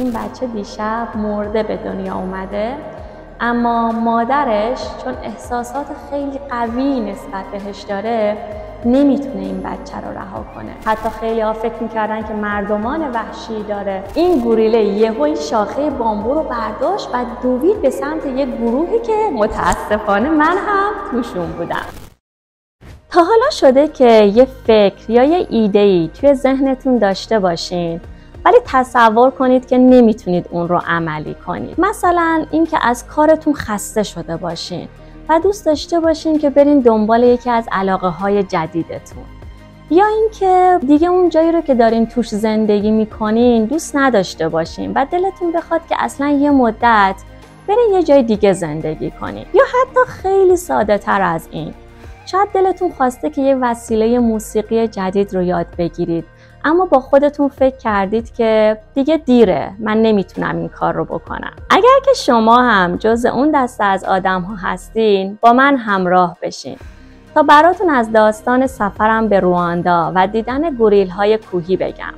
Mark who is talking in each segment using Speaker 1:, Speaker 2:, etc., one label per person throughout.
Speaker 1: این بچه دیشب مرده به دنیا اومده، اما مادرش چون احساسات خیلی قوی نسبت بهش داره نمیتونه این بچه رو رها کنه. حتی خیلی ها فکر میکردن که مردمان وحشی داره. این گوریله یهو این شاخه بامبو رو برداشت و دوید به سمت یک گروهی که متاسفانه من هم توشون بودم. تا حالا شده که یه فکر یا یه ایده‌ای توی ذهنتون داشته باشین ولی تصور کنید که نمیتونید اون رو عملی کنید؟ مثلا اینکه از کارتون خسته شده باشین و دوست داشته باشین که برین دنبال یکی از علاقه‌های جدیدتون، یا اینکه دیگه اون جایی رو که دارین توش زندگی میکنین دوست نداشته باشین و دلتون بخواد که اصلا یه مدت برین یه جای دیگه زندگی کنین. یا حتی خیلی ساده تر از این، شاید دلتون خواسته که یه وسیله موسیقی جدید رو یاد بگیرید، اما با خودتون فکر کردید که دیگه دیره، من نمیتونم این کار رو بکنم. اگر که شما هم جز اون دسته از آدم ها هستین، با من همراه بشین تا براتون از داستان سفرم به رواندا و دیدن گوریل های کوهی بگم.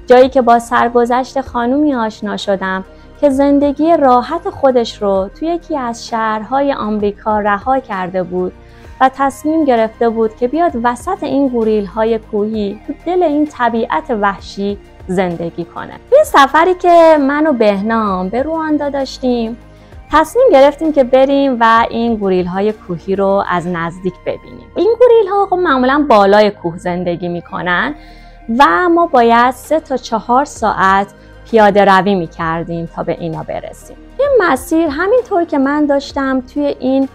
Speaker 1: جایی که با سرگذشت خانومی آشنا شدم که زندگی راحت خودش رو توی یکی از شهرهای آمریکا رها کرده بود و تصمیم گرفته بود که بیاد وسط این گوریل های کوهی تو دل این طبیعت وحشی زندگی کنه. توی سفری که من و بهنام به رواندا داشتیم تصمیم گرفتیم که بریم و این گوریل های کوهی رو از نزدیک ببینیم. این گوریل ها معمولا بالای کوه زندگی میکنن و ما باید 3 تا 4 ساعت پیاده روی میکردیم تا به اینا برسیم. این مسیر همینطور که من داشتم توی این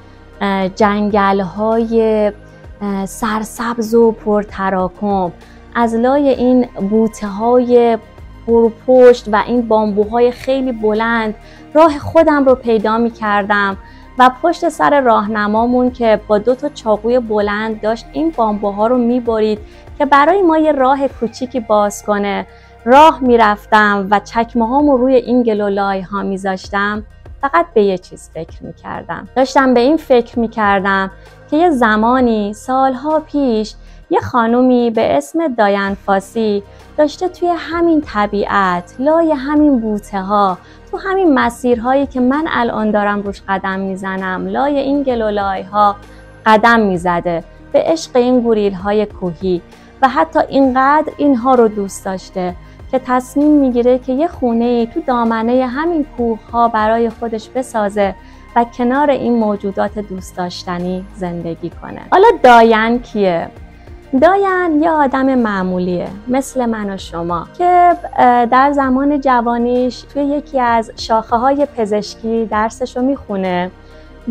Speaker 1: جنگل‌های سرسبز و پرتراکم از لای این بوته‌های پرپشت و این بامبوهای خیلی بلند راه خودم رو پیدا می‌کردم و پشت سر راهنمامون که با 2 تا چاقوی بلند داشت این بامبوها رو می‌برید که برای ما یه راه کوچیکی باز کنه. راه می‌رفتم و چکمه‌هامو روی این گلولای‌ها می‌ذاشتم. فقط به یه چیز فکر میکردم. داشتم به این فکر میکردم که یه زمانی سالها پیش یه خانومی به اسم داین فاسی داشته توی همین طبیعت، لای همین بوته ها، تو همین مسیرهایی که من الان دارم روش قدم میزنم، لای این گلولای ها قدم میزده به عشق این گوریل های کوهی و حتی اینقدر اینها رو دوست داشته که تصمیم میگیره که یه خونه‌ای تو دامنه همین کوه‌ها برای خودش بسازه و کنار این موجودات دوست داشتنی زندگی کنه. حالا داین کیه؟ داین یه آدم معمولیه مثل من و شما که در زمان جوانیش توی یکی از شاخه‌های پزشکی درسش رو میخونه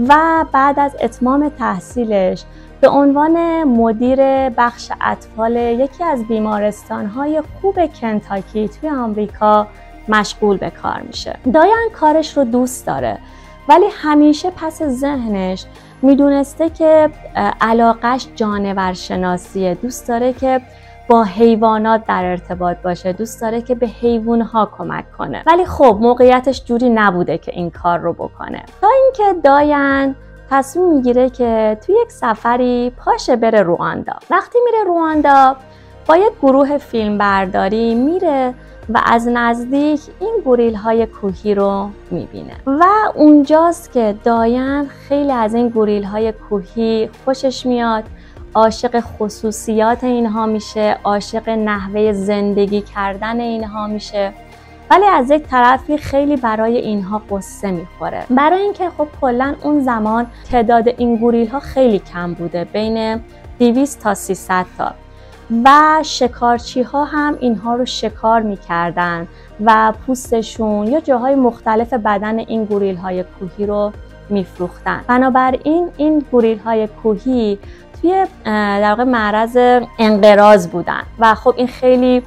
Speaker 1: و بعد از اتمام تحصیلش به عنوان مدیر بخش اطفال یکی از بیمارستان‌های خوب کنتاکی توی آمریکا مشغول به کار میشه. داین کارش رو دوست داره ولی همیشه پس ذهنش میدونسته که علاقش جانورشناسیه. دوست داره که با حیوانات در ارتباط باشه، دوست داره که به حیوانها کمک کنه، ولی خب موقعیتش جوری نبوده که این کار رو بکنه. تا اینکه داین تصمیم میگیره که توی یک سفری پاشه بره رواندا. وقتی میره رواندا با یک گروه فیلمبرداری میره و از نزدیک این گوریل های کوهی رو میبینه و اونجاست که داین خیلی از این گوریل های کوهی خوشش میاد، عاشق خصوصیات اینها میشه، عاشق نحوه زندگی کردن اینها میشه، ولی از یک طرفی خیلی برای اینها قصه میخوره، برای اینکه خب کلا اون زمان تعداد این گوریل ها خیلی کم بوده، بین 200 تا 300 تا و شکارچی ها هم اینها رو شکار میکردن و پوستشون یا جاهای مختلف بدن این گوریل های کوهی رو میفروختن. بنابراین این گوریل های کوهی توی در واقع معرض انقراض بودن و خب این خیلی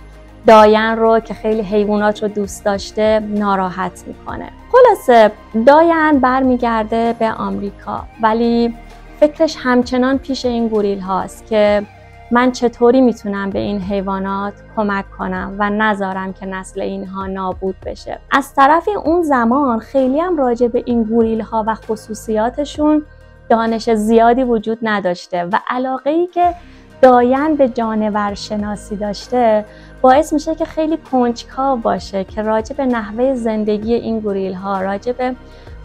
Speaker 1: داین رو که خیلی حیوانات رو دوست داشته ناراحت میکنه. خلاصه داین برمیگرده به آمریکا ولی فکرش همچنان پیش این گوریل هاست که من چطوری میتونم به این حیوانات کمک کنم و نذارم که نسل اینها نابود بشه. از طرف اون زمان خیلی هم راجع به این گوریل ها و خصوصیاتشون دانش زیادی وجود نداشته و علاقه‌ای که داین به جانور شناسی داشته باعث میشه که خیلی کنجکاو باشه که راجع به نحوه زندگی این گوریل ها، راجع به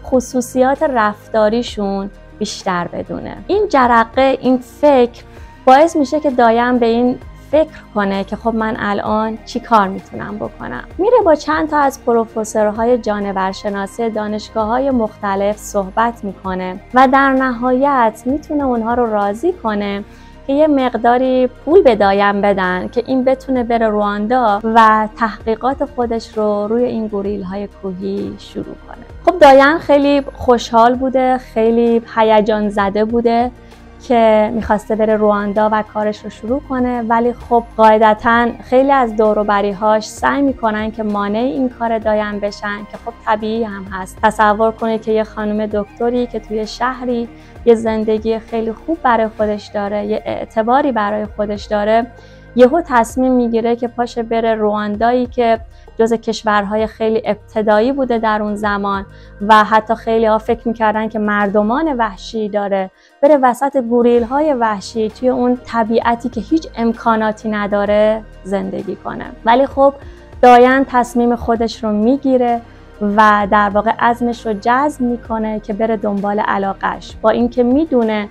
Speaker 1: خصوصیات رفتاریشون بیشتر بدونه. این جرقه، این فکر باعث میشه که داین به این فکر کنه که خب من الان چی کار میتونم بکنم. میره با چند تا از پروفسورهای جانورشناسی دانشگاه‌های مختلف صحبت میکنه و در نهایت میتونه اونها رو راضی کنه که یه مقداری پول به داین بدن که این بتونه بره رواندا و تحقیقات خودش رو روی این گوریل‌های کوهی شروع کنه. خب داین خیلی خوشحال بوده، خیلی هیجان زده بوده که میخواسته بره رواندا و کارش رو شروع کنه، ولی خب قاعدتاً خیلی از دور و بری‌هاش سعی میکنن که مانع این کار داین بشن که خب طبیعی هم هست. تصور کنید که یه خانم دکتری که توی شهری یه زندگی خیلی خوب برای خودش داره، یه اعتباری برای خودش داره، یهو تصمیم میگیره که پاشه بره رواندایی که جز کشورهای خیلی ابتدایی بوده در اون زمان و حتی خیلی ها فکر میکردن که مردمان وحشی داره، بره وسط گوریل های وحشی توی اون طبیعتی که هیچ امکاناتی نداره زندگی کنه. ولی خب داین تصمیم خودش رو میگیره و در واقع عزمش رو جزم میکنه که بره دنبال علاقش، با اینکه میدونه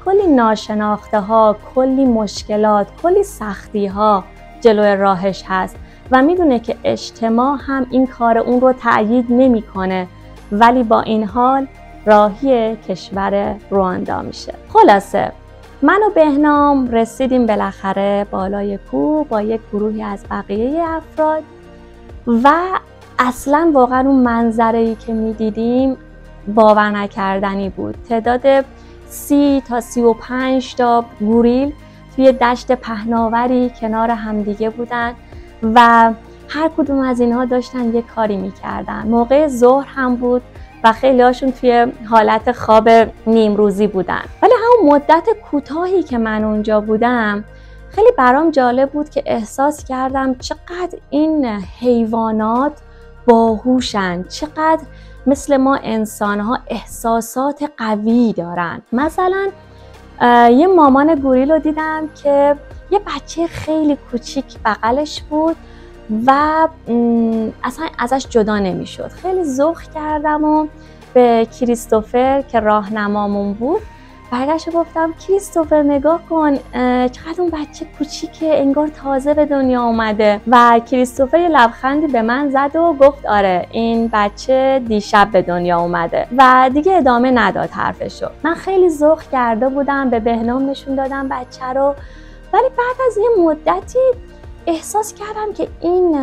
Speaker 1: کلی ناشناخته ها، کلی مشکلات، کلی سختی ها جلوی راهش هست و میدونه که اجتماع هم این کار اون رو تأیید نمیکنه، ولی با این حال راهی کشور رواندا میشه. خلاصه من و بهنام رسیدیم بالاخره بالای کوه با یک گروهی از بقیه افراد و اصلا واقعا اون منظره‌ای که میدیدیم باور نکردنی بود. تعداد 30 تا 35 تا گوریل توی دشت پهناوری کنار همدیگه بودن و هر کدوم از اینها داشتن یک کاری میکردن. موقع ظهر هم بود و خیلی هاشون توی حالت خواب نیمروزی بودن، ولی همون مدت کوتاهی که من اونجا بودم خیلی برام جالب بود که احساس کردم چقدر این حیوانات باهوشن، چقدر مثل ما انسان‌ها احساسات قوی دارن. مثلا یه مامان گوریل رو دیدم که یه بچه خیلی کوچیک بغلش بود و اصلا ازش جدا نمیشد. خیلی ذوق کردم و به کریستوفر که راهنمامون بود برگشت گفتم کریستوفر نگاه کن چقدر اون بچه کوچیکه، انگار تازه به دنیا اومده. و کریستوفر یه لبخندی به من زد و گفت آره این بچه دیشب به دنیا اومده و دیگه ادامه نداد حرفشو. من خیلی ذوق کرده بودم، به بهنام نشون دادم بچه رو، ولی بعد از یه مدتی احساس کردم که این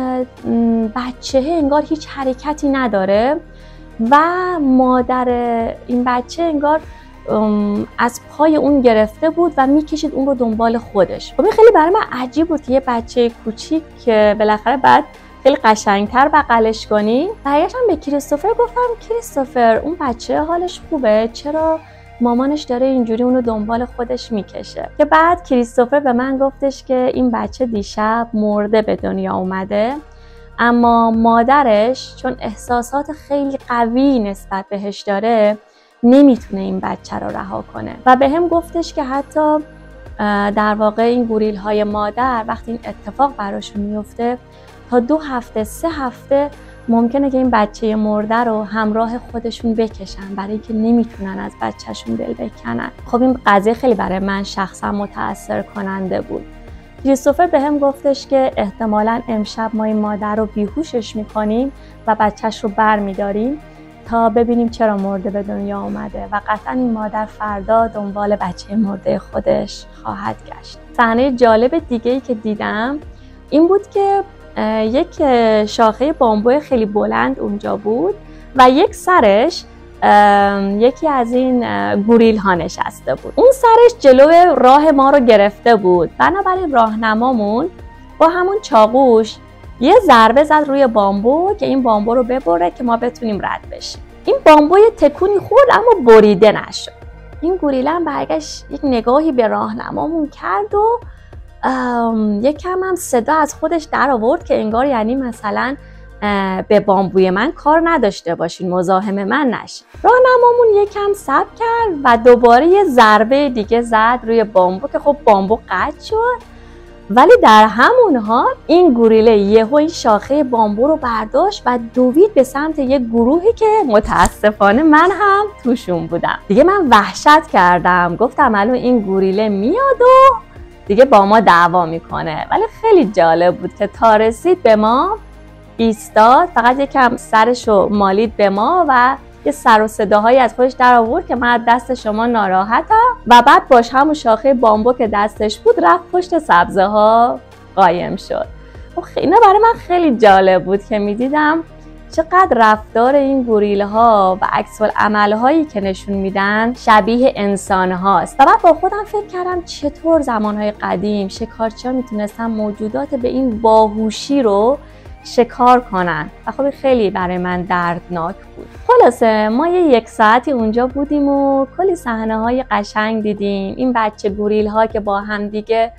Speaker 1: بچه انگار هیچ حرکتی نداره و مادر این بچه انگار از پای اون گرفته بود و میکشید اون رو دنبال خودش. خب این خیلی برای من عجیب بود که یه بچه کوچیک که بالاخره بعد خیلی قشنگتر بغلش کنی. برگشتم به کریستوفر گفتم کریستوفر اون بچه حالش خوبه؟ چرا مامانش داره اینجوری اونو دنبال خودش میکشه؟ که بعد کریستوفر به من گفتش که این بچه دیشب مرده به دنیا اومده، اما مادرش چون احساسات خیلی قوی نسبت بهش داره نمیتونه این بچه رو رها کنه و به هم گفتش که حتی در واقع این گوریل های مادر وقتی این اتفاق براشون میفته تا 2 هفته 3 هفته ممکنه که این بچه مرده رو همراه خودشون بکشن برای اینکه نمیتونن از بچهشون دل بکنن. خب این قضیه خیلی برای من شخصا متاثر کننده بود. کریستوفر به هم گفتش که احتمالاً امشب ما این مادر رو بیهوشش میکنیم و بچهش رو بر میداریم تا ببینیم چرا مرده به دنیا آمده و قطعا این مادر فردا دنبال بچه مرده خودش خواهد گشت. صحنه جالب دیگه‌ای که دیدم این بود که یک شاخه بامبو خیلی بلند اونجا بود و یک سرش یکی از این گوریل ها نشسته بود. اون سرش جلو راه ما رو گرفته بود، بنابراین راهنمامون با همون چاقوش یه ضربه زد روی بامبو که این بامبو رو ببره که ما بتونیم رد بشیم. این بامبو یه تکونی خورد اما بریده نشد. این گوریل هم برگشت یک نگاهی به راهنمامون کرد و یکم هم صدا از خودش در آورد که انگار یعنی مثلا به بامبوی من کار نداشته باشین، مزاحم من نشین. راهنمامون یکم صبر کرد و دوباره یه ضربه دیگه زد روی بامبو که خب بامبو قطع شد. ولی در همون حال این گوریله یهو این شاخه بامبو رو برداشت و دوید به سمت یه گروهی که متاسفانه من هم توشون بودم. دیگه من وحشت کردم، گفتم الان این گوریله میاد و دیگه با ما دعوا میکنه. ولی خیلی جالب بود که تا رسید به ما ایستاد، فقط یکم سرشو مالید به ما و یه سر و صداهایی از خودش در آورد که من از دست شما ناراحتم و بعد باش همون شاخه بامبو که دستش بود رفت پشت سبزه ها قایم شد. اینا برای من خیلی جالب بود که میدیدم چقدر رفتار این گوریله ها و عکس العمل هایی که نشون میدن شبیه انسان هاست. و من با خودم فکر کردم چطور زمانهای قدیم شکارچی‌ها میتونستن موجودات به این باهوشی رو شکار کنن و خب خیلی برای من دردناک بود. خلاصه ما یک ساعتی اونجا بودیم و کلی صحنه‌های قشنگ دیدیم. این بچه گوریل ها که با همدیگه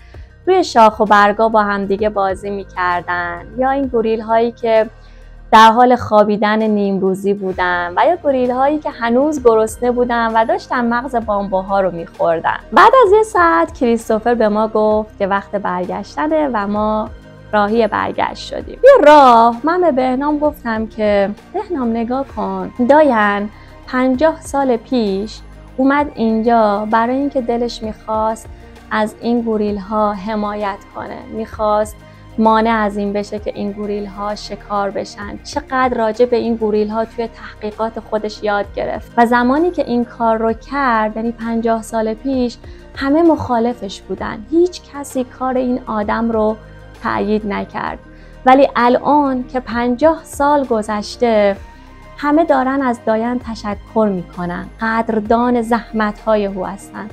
Speaker 1: روی شاخ و برگا با همدیگه بازی میکردن، یا این گوریل هایی که در حال خوابیدن نیمروزی بودن و یا گوریل هایی که هنوز گرسنه بودن و داشتن مغز بامبوها رو میخوردن. بعد از یه ساعت کریستوفر به ما گفت که وقت برگشتنه و ما راهی برگشت شدیم. یه راه من به بهنام گفتم که بهنام نگاه کن، داین 50 سال پیش اومد اینجا برای اینکه دلش میخواست از این گوریل ها حمایت کنه، میخواست مانع از این بشه که این گوریل ها شکار بشن. چقدر راجع به این گوریل ها توی تحقیقات خودش یاد گرفت و زمانی که این کار رو کرد، یعنی 50 سال پیش، همه مخالفش بودن. هیچ کسی کار این آدم رو تأیید نکرد. ولی الان که 50 سال گذشته همه دارن از داین تشکر میکنن، قدردان زحمت‌های او هستن،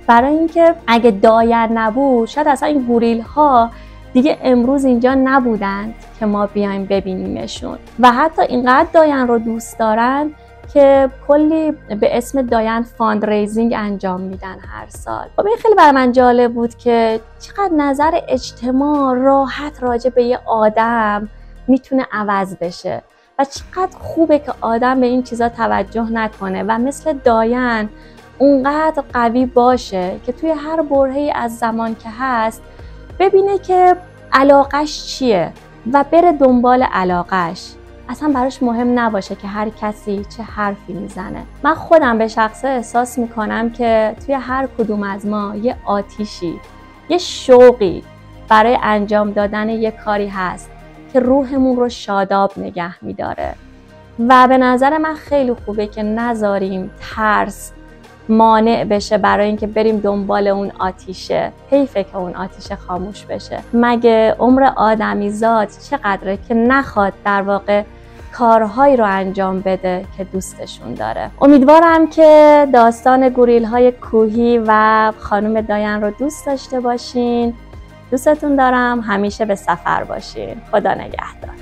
Speaker 1: برای اینکه اگه داین نبود شاید اصلا این گوریل ها دیگه امروز اینجا نبودند که ما بیایم ببینیمشون. و حتی اینقدر داین رو دوست دارن که کلی به اسم داین فاندریزینگ انجام میدن هر سال. خب این خیلی برای من جالب بود که چقدر نظر اجتماع راحت راجع به یه آدم میتونه عوض بشه و چقدر خوبه که آدم به این چیزا توجه نکنه و مثل داین اونقدر قوی باشه که توی هر برهه‌ای از زمان که هست ببینه که علاقش چیه و بره دنبال علاقش. اصلا براش مهم نباشه که هر کسی چه حرفی میزنه. من خودم به شخصه احساس میکنم که توی هر کدوم از ما یه آتیشی، یه شوقی برای انجام دادن یه کاری هست که روحمون رو شاداب نگه میداره و به نظر من خیلی خوبه که نذاریم ترس مانع بشه برای اینکه بریم دنبال اون آتیشه. حیفه که اون آتیشه خاموش بشه. مگه عمر آدمیزاد چقدره که نخواد در واقع کارهایی رو انجام بده که دوستشون داره. امیدوارم که داستان گوریل های کوهی و خانم داین رو دوست داشته باشین. دوستتون دارم. همیشه به سفر باشین. خدا نگهدار.